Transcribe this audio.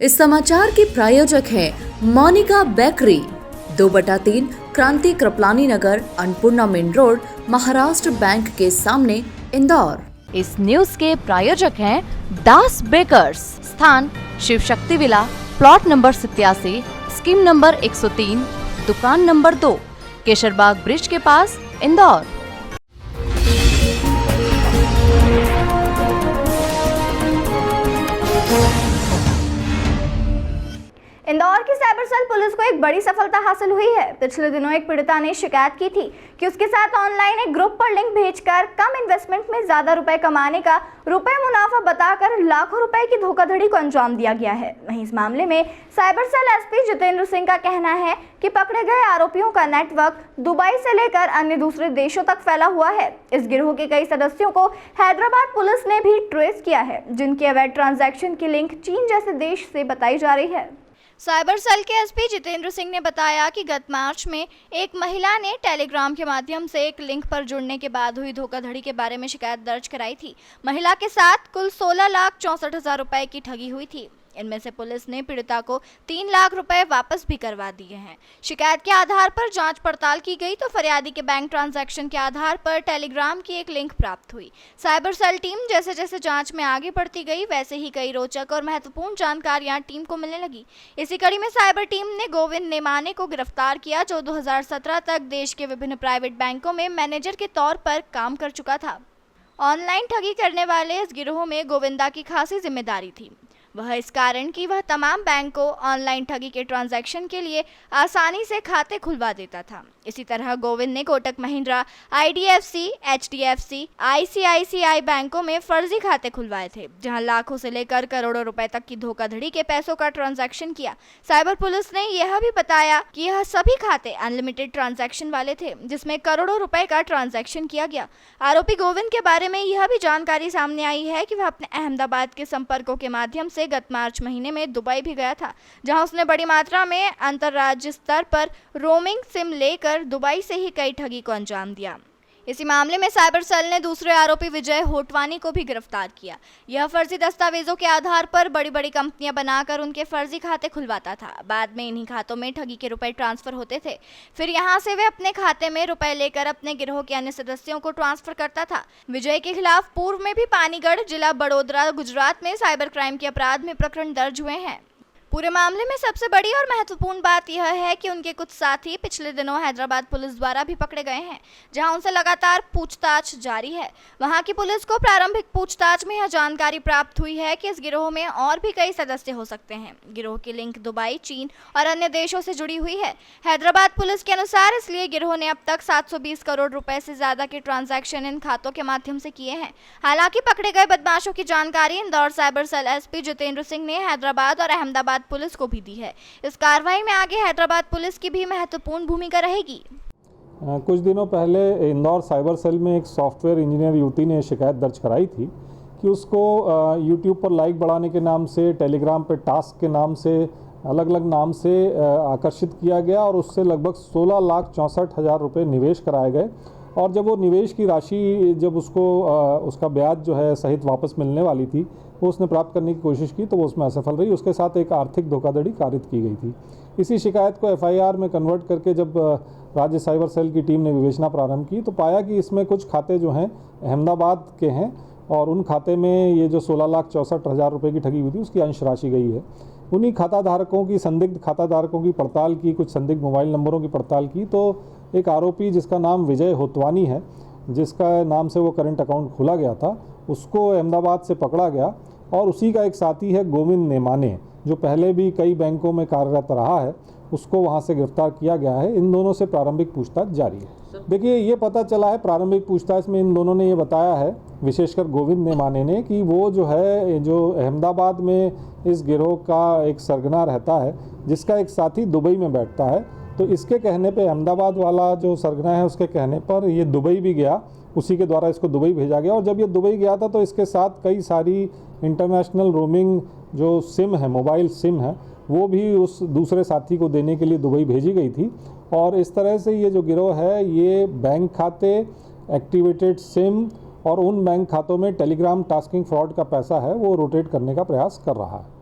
इस समाचार के प्रायोजक हैं Monika bakery, 2/3 Kranti Kripalani Nagar, Annapurna main road, Maharashtra bank के सामने, इंदौर। इस न्यूज के प्रायोजक हैं दास बेकर्स, स्थान Shiv Shakti villa, plot number 87, scheme number 103, दुकान नंबर 2, केशरबाग ब्रिज के पास, इंदौर। इंदौर की साइबर सेल पुलिस को एक बड़ी सफलता हासिल हुई है। पिछले दिनों एक पीड़िता ने शिकायत की थी कि उसके साथ ऑनलाइन एक ग्रुप पर लिंक भेजकर कम इन्वेस्टमेंट में ज्यादा रुपए कमाने का मुनाफा बताकर लाखों रुपए की धोखाधड़ी को अंजाम दिया गया है। वहीं इस मामले में cyber cell SP Jitendra Singh का कहना है कि पकड़े गए आरोपियों का नेटवर्क दुबई से लेकर अन्य दूसरे देशों तक फैला हुआ है। इस गिरोह के कई सदस्यों को हैदराबाद पुलिस ने भी ट्रेस किया है, जिनकी अवैध ट्रांजैक्शन की लिंक चीन जैसे देश से बताई जा रही है। साइबर सेल के एसपी जितेंद्र सिंह ने बताया कि गत मार्च में एक महिला ने टेलीग्राम के माध्यम से एक लिंक पर जुड़ने के बाद हुई धोखाधड़ी के बारे में शिकायत दर्ज कराई थी। महिला के साथ कुल 16,64,000 रुपए की ठगी हुई थी। इनमें से पुलिस ने पीड़िता को 3 लाख रुपए वापस भी करवा दिए हैं। शिकायत के आधार पर जांच पड़ताल की गई तो फरियादी के बैंक ट्रांजैक्शन के आधार पर टेलीग्राम की एक लिंक प्राप्त हुई। साइबर सेल टीम जैसे जैसे जांच में आगे बढ़ती गई, वैसे ही कई रोचक और महत्वपूर्ण जानकारियां टीम को मिलने लगी। इसी कड़ी में साइबर टीम ने गोविंद नेमाने को गिरफ्तार किया, जो 2017 तक देश के विभिन्न प्राइवेट बैंकों में मैनेजर के तौर पर काम कर चुका था। ऑनलाइन ठगी करने वाले इस गिरोह में गोविंदा की खासी जिम्मेदारी थी। वह इस कारण कि वह तमाम बैंक को ऑनलाइन ठगी के ट्रांजैक्शन के लिए आसानी से खाते खुलवा देता था। इसी तरह गोविंद ने Kotak Mahindra, IDFC, HDFC, ICICI बैंकों में फर्जी खाते खुलवाए थे, जहां लाखों से लेकर करोड़ों रुपए तक की धोखाधड़ी के पैसों का ट्रांजैक्शन किया। साइबर पुलिस ने यह भी बताया कि यह सभी खाते अनलिमिटेड ट्रांजैक्शन वाले थे, जिसमें करोड़ों रुपए का ट्रांजैक्शन किया गया। आरोपी गोविंद के बारे में यह भी जानकारी सामने आई है कि वह अपने अहमदाबाद के संपर्कों के माध्यम से गत मार्च महीने में दुबई भी गया था, जहां उसने बड़ी मात्रा में अंतर्राज्यीय स्तर पर रोमिंग सिम लेकर दुबई से ही कई ठगी को अंजाम दिया। इसी मामले में साइबर सेल ने दूसरे आरोपी विजय होटवानी को भी गिरफ्तार किया। यह फर्जी दस्तावेजों के आधार पर बड़ी बड़ी कंपनियां बनाकर उनके फर्जी खाते खुलवाता था। बाद में इन्हीं खातों में ठगी के रुपए ट्रांसफर होते थे। फिर यहां से वे अपने खाते में रुपए लेकर अपने गिरोह के अन्य सदस्यों को ट्रांसफर करता था। विजय के खिलाफ पूर्व में भी पानीगढ़, जिला बड़ोदरा, गुजरात में साइबर क्राइम के अपराध में प्रकरण दर्ज हुए हैं। पूरे मामले में सबसे बड़ी और महत्वपूर्ण बात यह है कि उनके कुछ साथी पिछले दिनों हैदराबाद पुलिस द्वारा भी पकड़े गए हैं, जहां उनसे लगातार पूछताछ जारी है। वहां की पुलिस को प्रारंभिक पूछताछ में यह जानकारी प्राप्त हुई है कि इस गिरोह में और भी कई सदस्य हो सकते हैं। गिरोह की लिंक दुबई, चीन और अन्य देशों से जुड़ी हुई है। हैदराबाद पुलिस के अनुसार इसलिए गिरोह ने अब तक 720 करोड़ रुपए से ज्यादा के ट्रांजैक्शन इन खातों के माध्यम से किए हैं। हालांकि पकड़े गए बदमाशों की जानकारी Indore cyber cell SP Jitendra Singh ने हैदराबाद और अहमदाबाद पुलिस को भी दी है। इस कार्रवाई में आगे हैदराबाद पुलिस की भी महत्वपूर्ण भूमिका रहेगी। कुछ दिनों पहले इंदौर साइबर सेल में एक सॉफ्टवेयर इंजीनियर युवती ने शिकायत दर्ज कराई थी कि उसको यूट्यूब पर लाइक बढ़ाने के नाम से, टेलीग्राम पे टास्क के नाम से, अलग अलग नाम से आकर्षित किया गया और उससे लगभग 16,64,000 रुपये निवेश कराए गए। और जब वो निवेश की राशि जब उसको उसका ब्याज जो है सहित वापस मिलने वाली थी, वो उसने प्राप्त करने की कोशिश की तो वो उसमें असफल रही। उसके साथ एक आर्थिक धोखाधड़ी कारित की गई थी। इसी शिकायत को FIR में कन्वर्ट करके जब राज्य साइबर सेल की टीम ने विवेचना प्रारंभ की तो पाया कि इसमें कुछ खाते जो हैं अहमदाबाद के हैं और उन खाते में ये जो 16,64,000 रुपये की ठगी हुई थी उसकी अंश राशि गई है। उन्हीं खाताधारकों की, संदिग्ध खाताधारकों की पड़ताल की, कुछ संदिग्ध मोबाइल नंबरों की पड़ताल की तो एक आरोपी जिसका नाम विजय होटवानी है, जिसका नाम से वो करंट अकाउंट खोला गया था, उसको अहमदाबाद से पकड़ा गया। और उसी का एक साथी है गोविंद नेमाने, जो पहले भी कई बैंकों में कार्यरत रहा है, उसको वहाँ से गिरफ्तार किया गया है। इन दोनों से प्रारंभिक पूछताछ जारी है। देखिए, ये पता चला है प्रारंभिक पूछताछ में इन दोनों ने ये बताया है, विशेषकर गोविंद नेमाने ने, कि वो जो है जो अहमदाबाद में इस गिरोह का एक सरगना रहता है, जिसका एक साथी दुबई में बैठता है। तो इसके कहने पे, अहमदाबाद वाला जो सरगना है उसके कहने पर ये दुबई भी गया, उसी के द्वारा इसको दुबई भेजा गया। और जब ये दुबई गया था तो इसके साथ कई सारी इंटरनेशनल रोमिंग जो सिम है, मोबाइल सिम है, वो भी उस दूसरे साथी को देने के लिए दुबई भेजी गई थी। और इस तरह से ये जो गिरोह है ये बैंक खाते, एक्टिवेटेड सिम और उन बैंक खातों में टेलीग्राम टास्किंग फ्रॉड का पैसा है वो रोटेट करने का प्रयास कर रहा है।